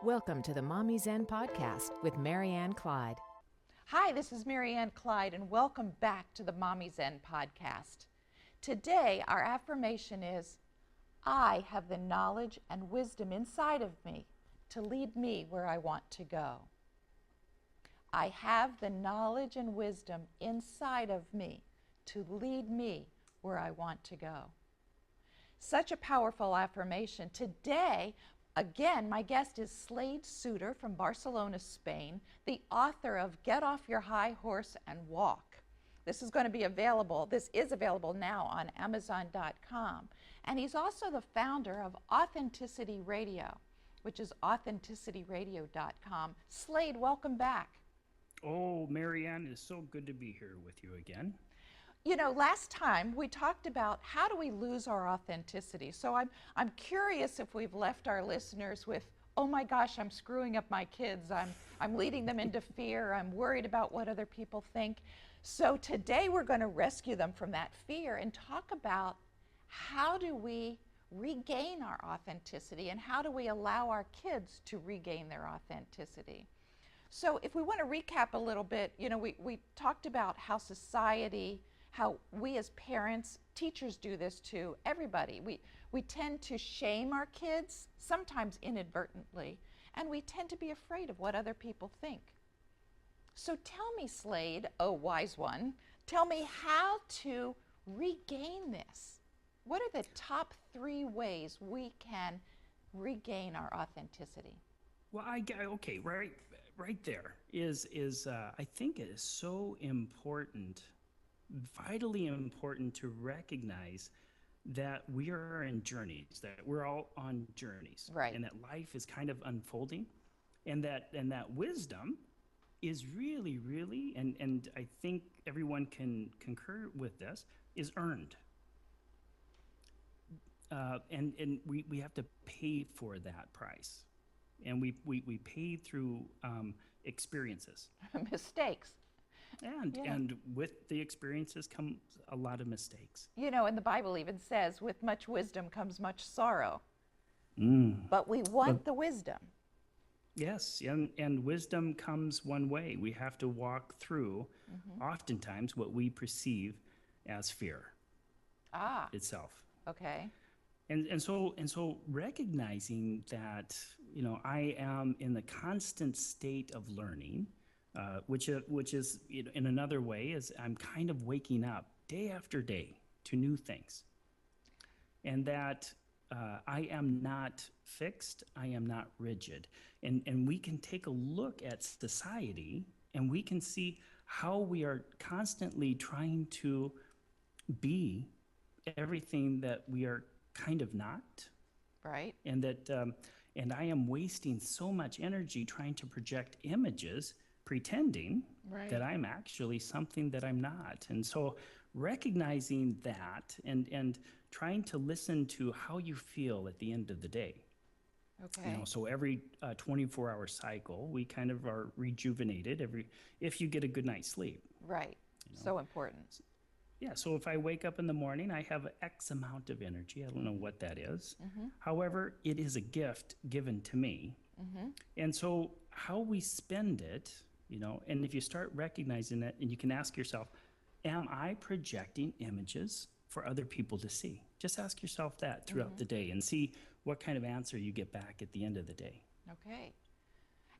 Welcome to the MommyZen podcast with Marianne, Clyde. Hi, this is Marianne, Clyde, and welcome back to the MommyZen podcast. Today, our affirmation is, I have the knowledge and wisdom inside of me to lead me where I want to go. I have the knowledge and wisdom inside of me to lead me where I want to go. Such a powerful affirmation. Today, again, my guest is Slade from Barcelona, Spain, the author of Get Off Your High Horse and Walk. This is available now on Amazon.com. And he's also the founder of Authenticity Radio, which is AuthenticityRadio.com. Slade, welcome back. Oh, Marianne, it is so good to be here with you again. You know, last time we talked about how do we lose our authenticity. So I'm curious if we've left our listeners with, oh my gosh, I'm screwing up my kids. I'm leading them into fear. I'm worried about what other people think. So today we're going to rescue them from that fear and talk about how do we regain our authenticity and how do we allow our kids to regain their authenticity. So if we want to recap a little bit, you know, we talked about how society, how we as parents, teachers do this too, everybody. We tend to shame our kids, sometimes inadvertently, and we tend to be afraid of what other people think. So tell me, Slade, oh wise one, tell me how to regain this. What are the top 3 ways we can regain our authenticity? Well, okay, right there is I think it is so important, vitally important to recognize that we are in journeys, that we're all on journeys, right? And that life is kind of unfolding, and that wisdom is really, and I think everyone can concur with this, is earned. And we have to pay for that price. And we pay through experiences. Mistakes. And with the experiences comes a lot of mistakes. You know, and the Bible even says, with much wisdom comes much sorrow. But we want the wisdom. Yes, and wisdom comes one way. We have to walk through, oftentimes, what we perceive as fear itself. Okay. And so recognizing that, you know, I am in the constant state of learning, which is, you know, in another way, is I'm kind of waking up day after day to new things, and that I am not fixed, I am not rigid, and we can take a look at society, and we can see how we are constantly trying to be everything that we are kind of not, right? And that and I am wasting so much energy trying to project images, pretending that I'm actually something that I'm not. And so recognizing that and trying to listen to how you feel at the end of the day. Okay. You know, so every 24-hour cycle, we kind of are rejuvenated if you get a good night's sleep. Right. You know? So important. Yeah, so if I wake up in the morning, I have X amount of energy. I don't know what that is. However, it is a gift given to me. And so how we spend it, you know, and if you start recognizing it, and you can ask yourself, am I projecting images for other people to see? Just ask yourself that throughout the day and see what kind of answer you get back at the end of the day. Okay.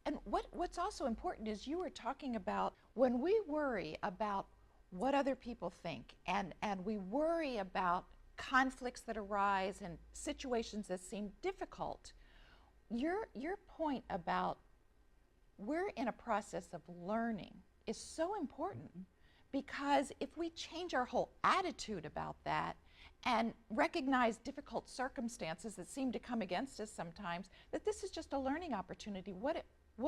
And what's also important is you were talking about when we worry about what other people think, and we worry about conflicts that arise and situations that seem difficult. Your point about we're in a process of learning is so important, because if we change our whole attitude about that and recognize difficult circumstances that seem to come against us sometimes, that this is just a learning opportunity. What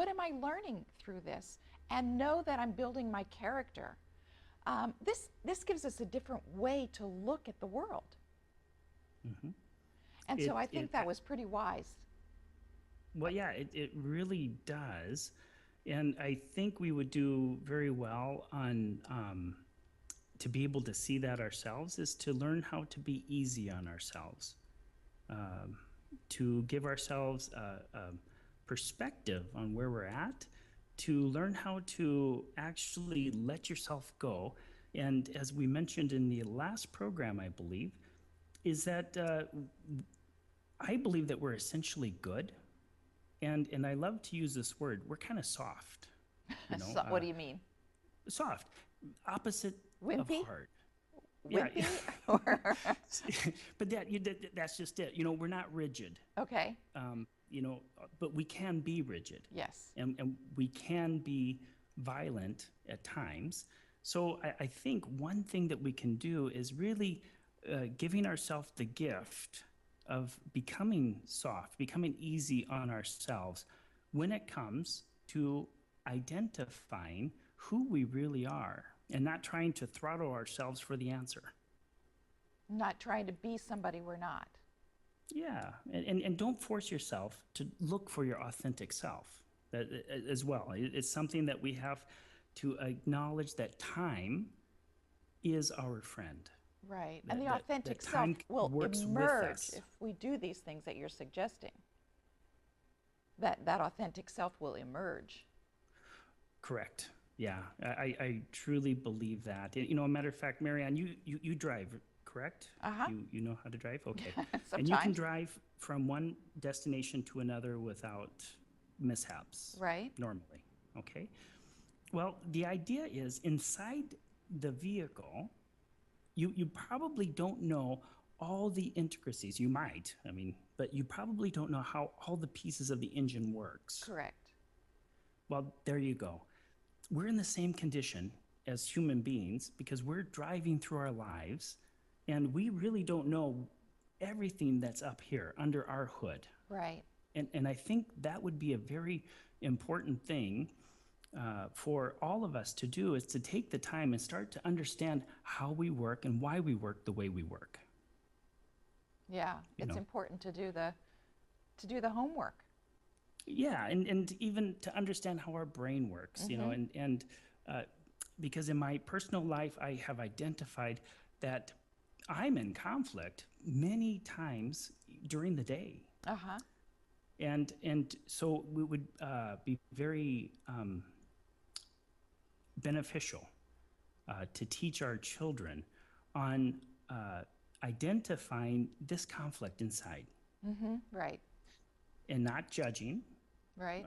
am I learning through this? And know that I'm building my character. This gives us a different way to look at the world. And so I think that was pretty wise. Well, yeah, it really does. And I think we would do very well on to be able to see that ourselves, is to learn how to be easy on ourselves, to give ourselves perspective on where we're at, to learn how to actually let yourself go. And as we mentioned in the last program, I believe, is that I believe that we're essentially good. And I love to use this word. We're kind of soft. So, what do you mean? Soft, opposite Wimpy? of hard. Wimpy? But that's just it. We're not rigid. Okay. But we can be rigid. Yes. And we can be violent at times. So I think one thing that we can do is really giving ourselves the gift of becoming soft, becoming easy on ourselves when it comes to identifying who we really are and not trying to throttle ourselves for the answer. Not trying to be somebody we're not. Yeah, and don't force yourself to look for your authentic self as well. It's something that we have to acknowledge that time is our friend. Right, and the authentic self will emerge if we do these things that you're suggesting. That authentic self will emerge. Correct. Yeah, I truly believe that. A matter of fact, Marianne, you drive, correct? Uh-huh. You know how to drive? Okay. Sometimes. And you can drive from one destination to another without mishaps. Right. Normally, okay? Well, the idea is inside the vehicle, you probably don't know all the intricacies. You might, but you probably don't know how all the pieces of the engine works. Correct. Well, there you go. We're in the same condition as human beings because we're driving through our lives and we really don't know everything that's up here under our hood. Right. And I think that would be a very important thing for all of us to do, is to take the time and start to understand how we work and why we work the way we work. Yeah, it's important to do the homework. Yeah, and even to understand how our brain works, and because in my personal life, I have identified that I'm in conflict many times during the day. Uh-huh. And so it would be very beneficial to teach our children on identifying this conflict inside. Mm-hmm. Right. And not judging. Right.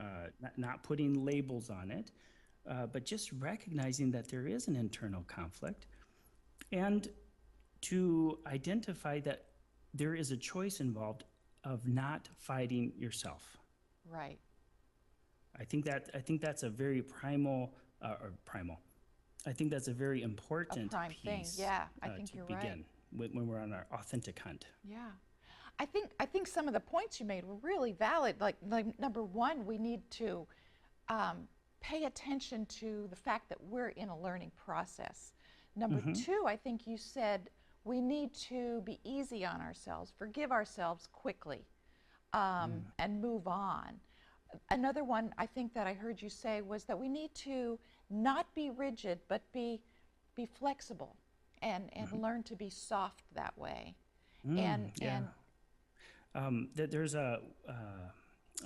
Not putting labels on it, but just recognizing that there is an internal conflict, and to identify that there is a choice involved of not fighting yourself. Right. I think that's a very primal. I think that's a very important piece. Thing. Yeah, I think you're begin right. When we're on our authentic hunt. Yeah. I think some of the points you made were really valid. Like number one, we need to pay attention to the fact that we're in a learning process. Number two, I think you said we need to be easy on ourselves, forgive ourselves quickly, and move on. Another one I think that I heard you say was that we need to not be rigid, but be flexible and learn to be soft that way. There's a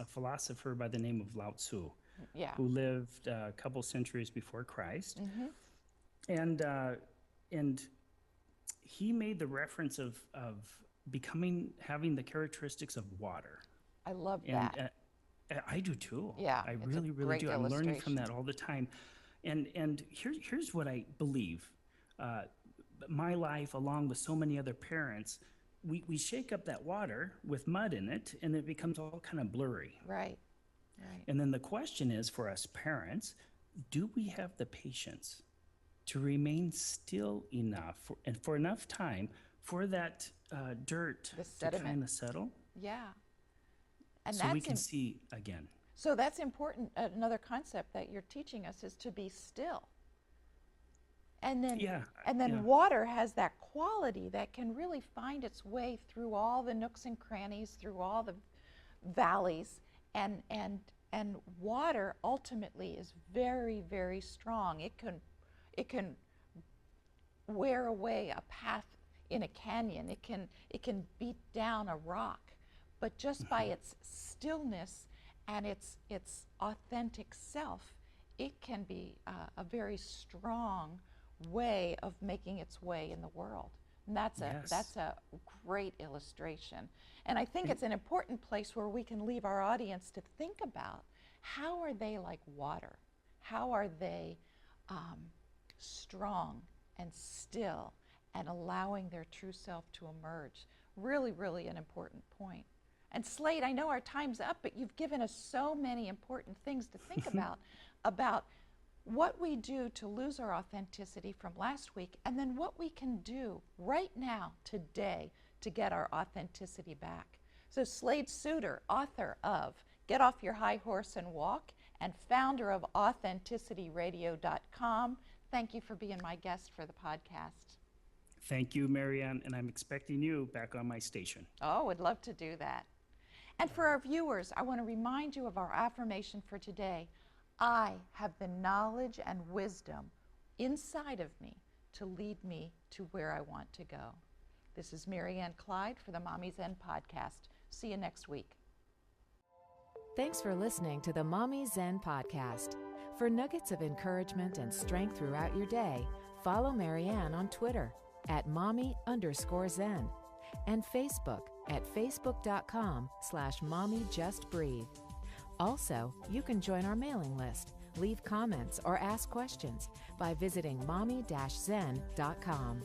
philosopher by the name of Lao Tzu, who lived a couple centuries before Christ, and he made the reference of having the characteristics of water. I love that. I do too. Yeah, I really do. I'm learning from that all the time, and here's what I believe. My life, along with so many other parents, we shake up that water with mud in it, and it becomes all kind of blurry. Right. And then the question is, for us parents, do we have the patience to remain still enough for enough time for that dirt to kind of settle? Yeah. And so we can see again. So that's important. Another concept that you're teaching us is to be still. And then water has that quality that can really find its way through all the nooks and crannies, through all the valleys, and water ultimately is very, very strong. It can wear away a path in a canyon. It can beat down a rock, but just by its stillness and its authentic self, it can be a very strong way of making its way in the world. And that's a great illustration. And I think it's an important place where we can leave our audience to think about, how are they like water? How are they strong and still and allowing their true self to emerge? Really, really an important point. And Slade, I know our time's up, but you've given us so many important things to think about what we do to lose our authenticity from last week, and then what we can do right now, today, to get our authenticity back. So Slade Suter, author of Get Off Your High Horse and Walk, and founder of AuthenticityRadio.com, thank you for being my guest for the podcast. Thank you, Marianne, and I'm expecting you back on my station. Oh, would love to do that. And for our viewers, I want to remind you of our affirmation for today. I have the knowledge and wisdom inside of me to lead me to where I want to go. This is Marianne Clyde for the MommyZen podcast. See you next week. Thanks for listening to the MommyZen podcast. For nuggets of encouragement and strength throughout your day, follow Marianne on Twitter at mommy_zen and Facebook at facebook.com/mommyjustbreathe. Also, you can join our mailing list, leave comments, or ask questions by visiting mommy-zen.com.